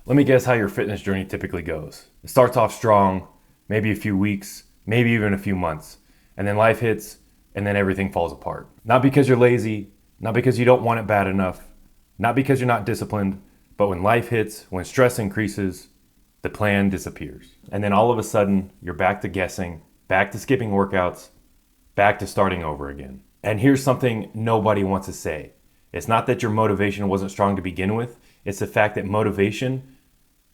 Let me guess how your fitness journey typically goes. It starts off strong, maybe a few weeks, maybe even a few months, and then life hits and then everything falls apart. Not because you're lazy, not because you don't want it bad enough, not because you're not disciplined, but when life hits, when stress increases, the plan disappears. And then all of a sudden, you're back to guessing, back to skipping workouts, back to starting over again. And here's something nobody wants to say. It's not that your motivation wasn't strong to begin with, it's the fact that motivation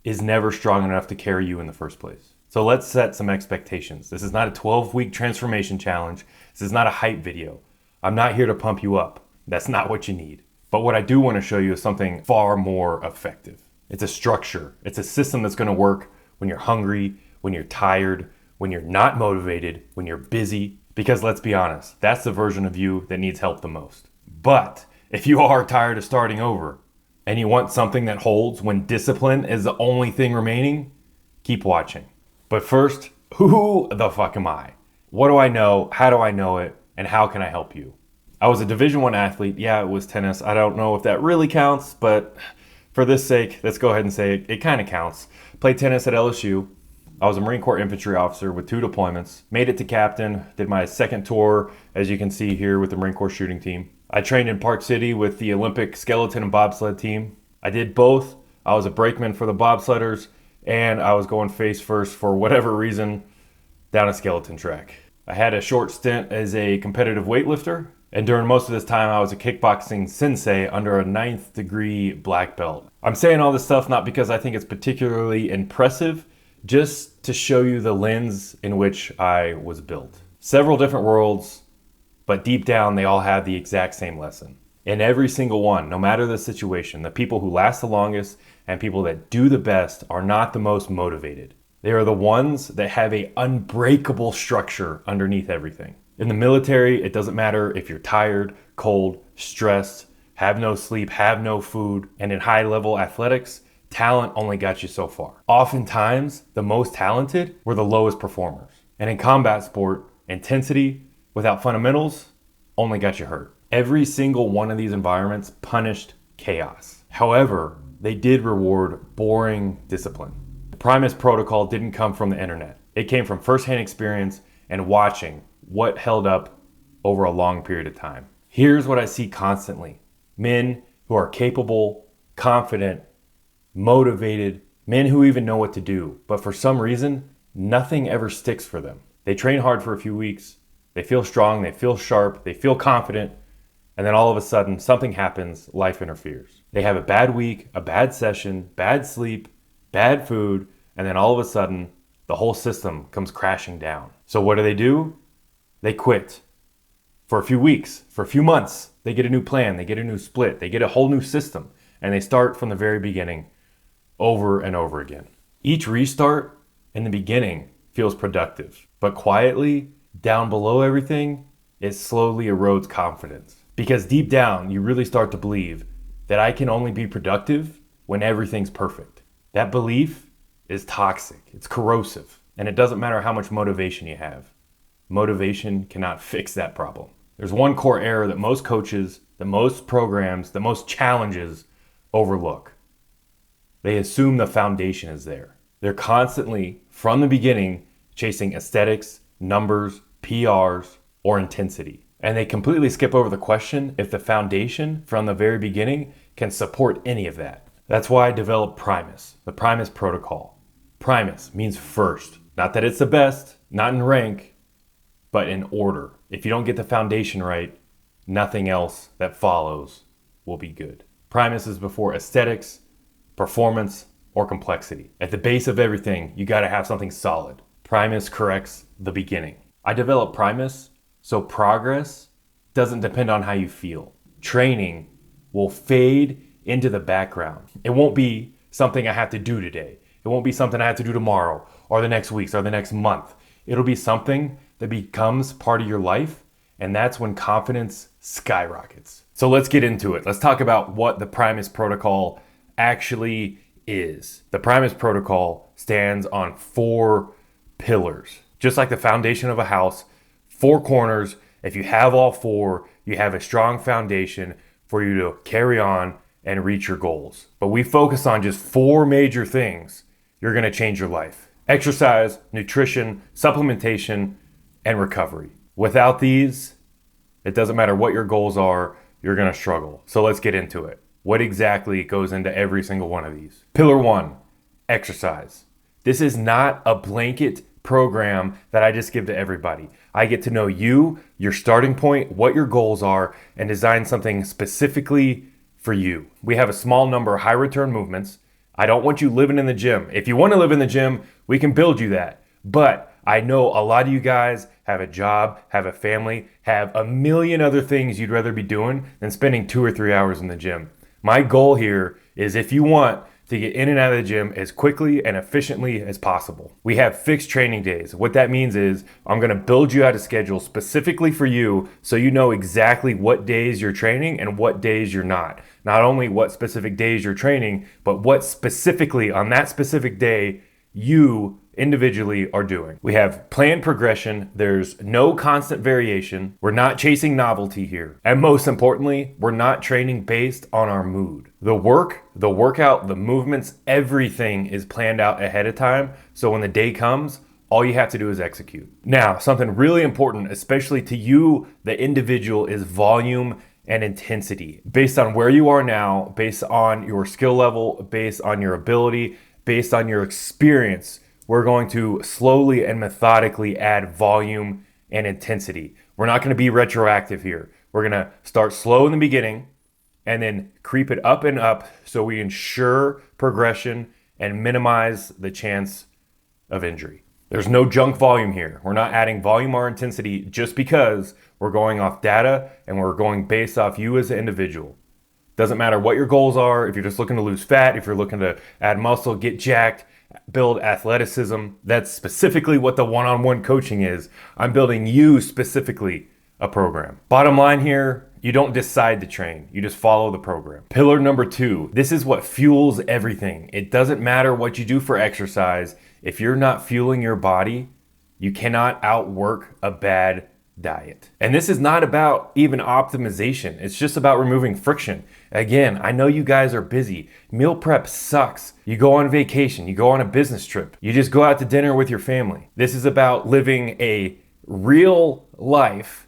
is never strong enough to carry you in the first place. So let's set some expectations. This is not a 12-week transformation challenge. This is not a hype video. I'm not here to pump you up. That's not what you need. But what I do want to show you is something far more effective. It's a structure. It's a system that's going to work when you're hungry, when you're tired, when you're not motivated, when you're busy. Because let's be honest, that's the version of you that needs help the most. But if you are tired of starting over, and you want something that holds when discipline is the only thing remaining, keep watching. But first, who the fuck am I? What do I know? How do I know it? And how can I help you? I was a Division I athlete. Yeah, it was tennis. I don't know if that really counts, but for this sake, let's go ahead and say it kind of counts. Played tennis at LSU. I was a Marine Corps infantry officer with 2 deployments. Made it to captain. Did my second tour, as you can see here, with the Marine Corps shooting team. I trained in Park City with the Olympic skeleton and bobsled team. I did both. I was a brakeman for the bobsledders, and I was going face first for whatever reason down a skeleton track. I had a short stint as a competitive weightlifter, and during most of this time I was a kickboxing sensei under a 9th degree black belt. I'm saying all this stuff not because I think it's particularly impressive, just to show you the lens in which I was built. Several different worlds, but deep down, they all have the exact same lesson. In every single one, no matter the situation, the people who last the longest and people that do the best are not the most motivated. They are the ones that have an unbreakable structure underneath everything. In the military, it doesn't matter if you're tired, cold, stressed, have no sleep, have no food, and in high-level athletics, talent only got you so far. Oftentimes, the most talented were the lowest performers. And in combat sport, intensity without fundamentals only got you hurt. Every single one of these environments punished chaos. However, they did reward boring discipline. The Primus protocol didn't come from the internet. It came from firsthand experience and watching what held up over a long period of time. Here's what I see constantly. Men who are capable, confident, motivated, men who even know what to do, but for some reason, nothing ever sticks for them. They train hard for a few weeks, they feel strong, they feel sharp, they feel confident, and then all of a sudden, something happens, life interferes. They have a bad week, a bad session, bad sleep, bad food, and then all of a sudden, the whole system comes crashing down. So what do? They quit. For a few weeks, for a few months, they get a new plan, they get a new split, they get a whole new system, and they start from the very beginning, over and over again. Each restart in the beginning feels productive, but quietly, down below everything, it slowly erodes confidence. Because deep down, you really start to believe that I can only be productive when everything's perfect. That belief is toxic, it's corrosive, and it doesn't matter how much motivation you have. Motivation cannot fix that problem. There's one core error that most coaches, that most programs, that most challenges overlook. They assume the foundation is there. They're constantly, from the beginning, chasing aesthetics, numbers, PRs, or intensity. And they completely skip over the question if the foundation from the very beginning can support any of that. That's why I developed Primus, the Primus protocol. Primus means first. Not that it's the best, not in rank, but in order. If you don't get the foundation right, nothing else that follows will be good. Primus is before aesthetics, performance, or complexity. At the base of everything, you gotta have something solid. Primus corrects the beginning. I developed Primus so progress doesn't depend on how you feel. Training will fade into the background. It won't be something I have to do today. It won't be something I have to do tomorrow or the next week or the next month. It'll be something that becomes part of your life, and that's when confidence skyrockets. So let's get into it. Let's talk about what the Primus protocol actually is. The Primus protocol stands on 4 pillars. Just like the foundation of a house, 4 corners. If you have all 4, you have a strong foundation for you to carry on and reach your goals. But we focus on just 4 major things. You're going to change your life: exercise, nutrition, supplementation, and recovery. Without these, it doesn't matter what your goals are, you're going to struggle. So let's get into it. What exactly goes into every single one of these? Pillar 1, exercise. This is not a blanket program that I just give to everybody. I get to know you, your starting point, what your goals are, and design something specifically for you. We have a small number of high return movements. I don't want you living in the gym. If you want to live in the gym, we can build you that. But I know a lot of you guys have a job, have a family, have a million other things you'd rather be doing than spending 2 or 3 hours in the gym. My goal here is, if you want to get in and out of the gym as quickly and efficiently as possible, we have fixed training days. What that means is I'm going to build you out a schedule specifically for you, so you know exactly what days you're training and what days you're not. Not only what specific days you're training, but what specifically on that specific day you individually are doing. We have planned progression. There's no constant variation. We're not chasing novelty here. And most importantly, we're not training based on our mood. The work, the workout, the movements, everything is planned out ahead of time. So when the day comes, all you have to do is execute. Now, something really important, especially to you, the individual, is volume and intensity. Based on where you are now, based on your skill level, based on your ability, based on your experience, we're going to slowly and methodically add volume and intensity. We're not going to be retroactive here. We're going to start slow in the beginning and then creep it up and up, so we ensure progression and minimize the chance of injury. There's no junk volume here. We're not adding volume or intensity just because we're going off data and we're going based off you as an individual. Doesn't matter what your goals are. If you're just looking to lose fat, if you're looking to add muscle, get jacked, build athleticism, that's specifically what the one-on-one coaching is. I'm building you specifically a program. Bottom line here, you don't decide to train, you just follow the program. Pillar number 2, this is what fuels everything. It doesn't matter what you do for exercise. If you're not fueling your body, you cannot outwork a bad diet. And this is not about even optimization. It's just about removing friction. Again, I know you guys are busy. Meal prep sucks. You go on vacation, you go on a business trip, you just go out to dinner with your family. This is about living a real life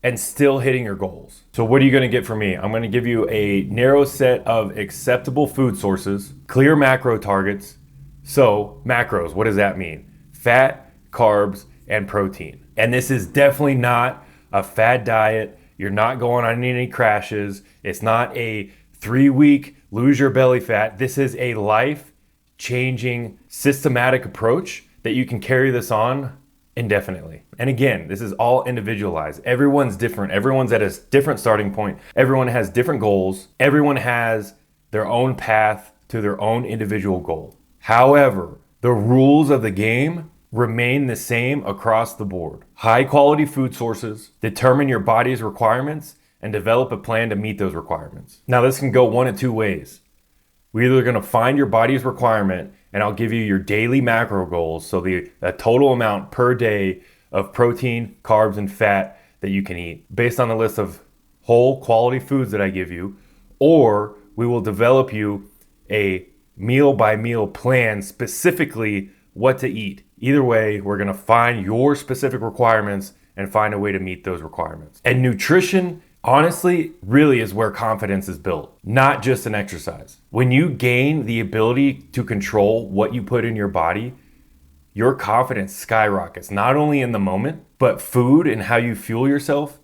and still hitting your goals. So what are you going to get from me? I'm going to give you a narrow set of acceptable food sources, clear macro targets. So macros, what does that mean? Fat, carbs, and protein. And this is definitely not a fad diet. You're not going on any crashes. It's not a 3-week lose your belly fat. This is a life-changing, systematic approach that you can carry this on indefinitely. And again, this is all individualized. Everyone's different. Everyone's at a different starting point. Everyone has different goals. Everyone has their own path to their own individual goal. However, the rules of the game remain the same across the board. High quality food sources, determine your body's requirements, and develop a plan to meet those requirements. Now, this can go one of 2 ways. We're either going to find your body's requirement, and I'll give you your daily macro goals, so the total amount per day of protein, carbs, and fat that you can eat based on the list of whole quality foods that I give you, or we will develop you a meal by meal plan, specifically what to eat. Either way, we're going to find your specific requirements and find a way to meet those requirements. And nutrition, honestly, really is where confidence is built, not just an exercise. When you gain the ability to control what you put in your body, your confidence skyrockets, not only in the moment, but food and how you fuel yourself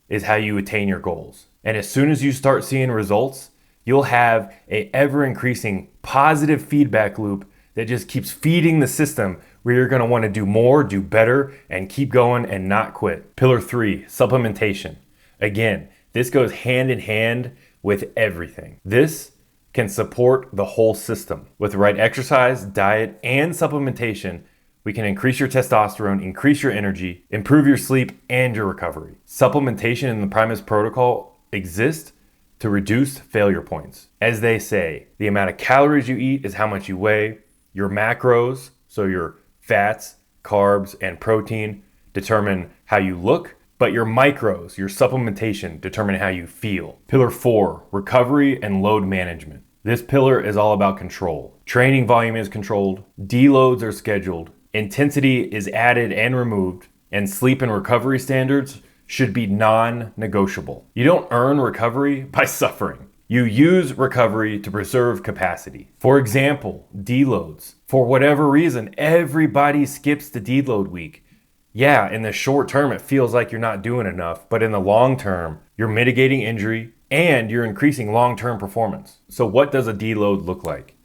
is how you attain your goals. And as soon as you start seeing results, you'll have an ever-increasing positive feedback loop that just keeps feeding the system, where you're going to want to do more, do better, and keep going and not quit. Pillar 3, supplementation. Again, this goes hand in hand with everything. This can support the whole system. With the right exercise, diet, and supplementation, we can increase your testosterone, increase your energy, improve your sleep, and your recovery. Supplementation in the Primus protocol exists to reduce failure points. As they say, the amount of calories you eat is how much you weigh. Your macros, so your fats, carbs, and protein, determine how you look, but your micros, your supplementation, determine how you feel. Pillar 4, recovery and load management. This pillar is all about control. Training volume is controlled, deloads are scheduled, intensity is added and removed, and sleep and recovery standards should be non-negotiable. You don't earn recovery by suffering. You use recovery to preserve capacity. For example, deloads. For whatever reason, everybody skips the deload week. Yeah, in the short term, it feels like you're not doing enough, but in the long term, you're mitigating injury and you're increasing long-term performance. So what does a deload look like?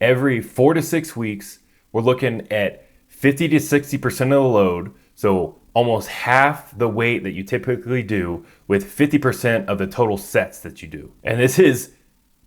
Every 4 to 6 weeks, we're looking at 50 to 60% of the load, so almost half the weight that you typically do with 50% of the total sets that you do. And this is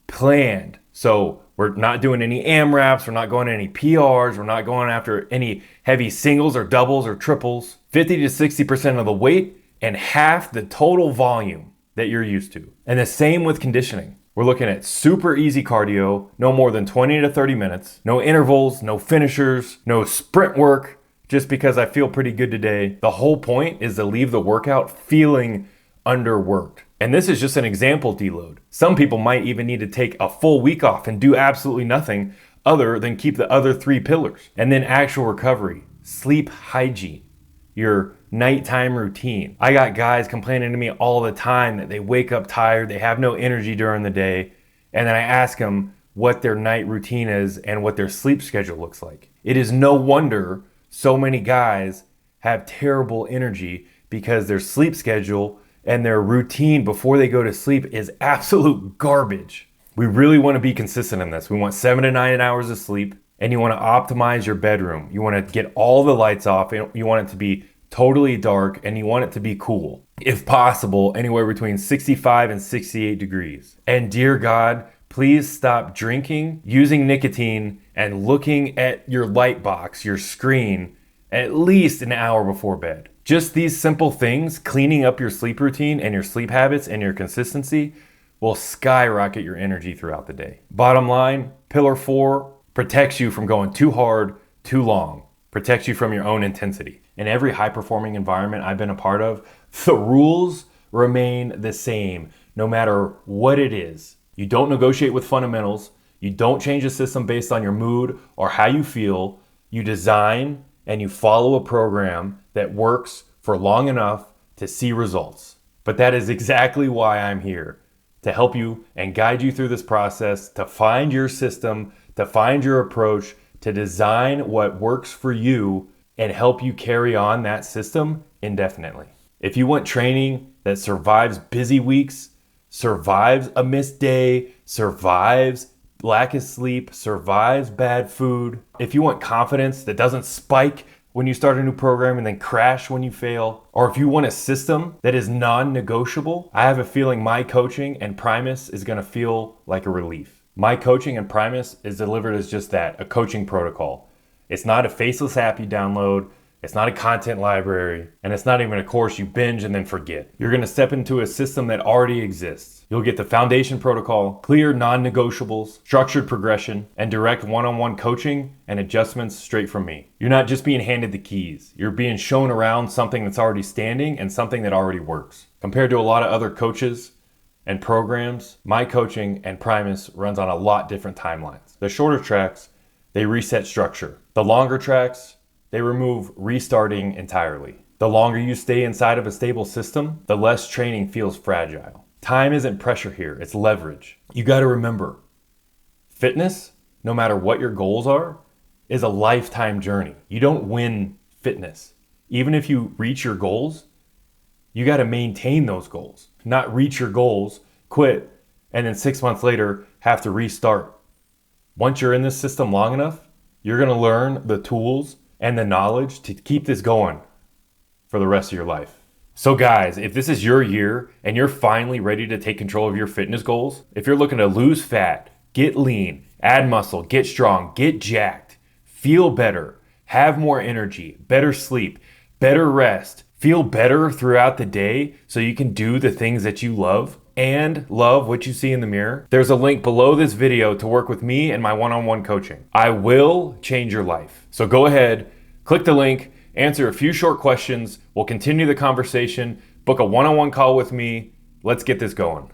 planned. So we're not doing any AMRAPs, we're not going any PRs, we're not going after any heavy singles or doubles or triples. 50 to 60% of the weight and half the total volume that you're used to. And the same with conditioning. We're looking at super easy cardio, no more than 20 to 30 minutes, no intervals, no finishers, no sprint work, just because I feel pretty good today. The whole point is to leave the workout feeling underworked. And this is just an example deload. Some people might even need to take a full week off and do absolutely nothing other than keep the other 3 pillars. And then actual recovery, sleep hygiene, your nighttime routine. I got guys complaining to me all the time that they wake up tired, they have no energy during the day, and then I ask them what their night routine is and what their sleep schedule looks like. It is no wonder so many guys have terrible energy because their sleep schedule and their routine before they go to sleep is absolute garbage. We really want to be consistent in this. We want 7 to 9 hours of sleep, and you want to optimize your bedroom. You want to get all the lights off, and you want it to be totally dark, and you want it to be cool. If possible, anywhere between 65 and 68 degrees. And dear God, please stop drinking, using nicotine, and looking at your light box, your screen, at least an hour before bed. Just these simple things, cleaning up your sleep routine and your sleep habits and your consistency, will skyrocket your energy throughout the day. Bottom line, pillar 4 protects you from going too hard, too long, protects you from your own intensity. In every high-performing environment I've been a part of, the rules remain the same, no matter what it is. You don't negotiate with fundamentals. You don't change the system based on your mood or how you feel. You design and you follow a program that works for long enough to see results. But that is exactly why I'm here, to help you and guide you through this process, to find your system, to find your approach, to design what works for you and help you carry on that system indefinitely. If you want training that survives busy weeks, survives a missed day, survives lack of sleep, survives bad food, if you want confidence that doesn't spike when you start a new program and then crash when you fail, or if you want a system that is non-negotiable, I have a feeling my coaching and Primus is going to feel like a relief. My coaching and Primus is delivered as just that, a coaching protocol. It's not a faceless app you download. It's not a content library, and it's not even a course you binge and then forget. You're going to step into a system that already exists. You'll get the foundation protocol, clear non-negotiables, structured progression, and direct one-on-one coaching and adjustments straight from me. You're not just being handed the keys. You're being shown around something that's already standing and something that already works. Compared to a lot of other coaches and programs, my coaching and Primus runs on a lot different timelines. The shorter tracks, they reset structure. The longer tracks, they remove restarting entirely. The longer you stay inside of a stable system, the less training feels fragile. Time isn't pressure here, it's leverage. You got to remember, fitness, no matter what your goals are, is a lifetime journey. You don't win fitness. Even if you reach your goals, you got to maintain those goals. Not reach your goals, quit, and then 6 months later have to restart. Once you're in this system long enough, you're going to learn the tools and the knowledge to keep this going for the rest of your life. So guys, if this is your year and you're finally ready to take control of your fitness goals, if you're looking to lose fat, get lean, add muscle, get strong, get jacked, feel better, have more energy, better sleep, better rest, feel better throughout the day so you can do the things that you love and love what you see in the mirror, there's a link below this video to work with me and my one-on-one coaching. I will change your life. So go ahead, click the link, answer a few short questions. We'll continue the conversation. Book a one-on-one call with me. Let's get this going.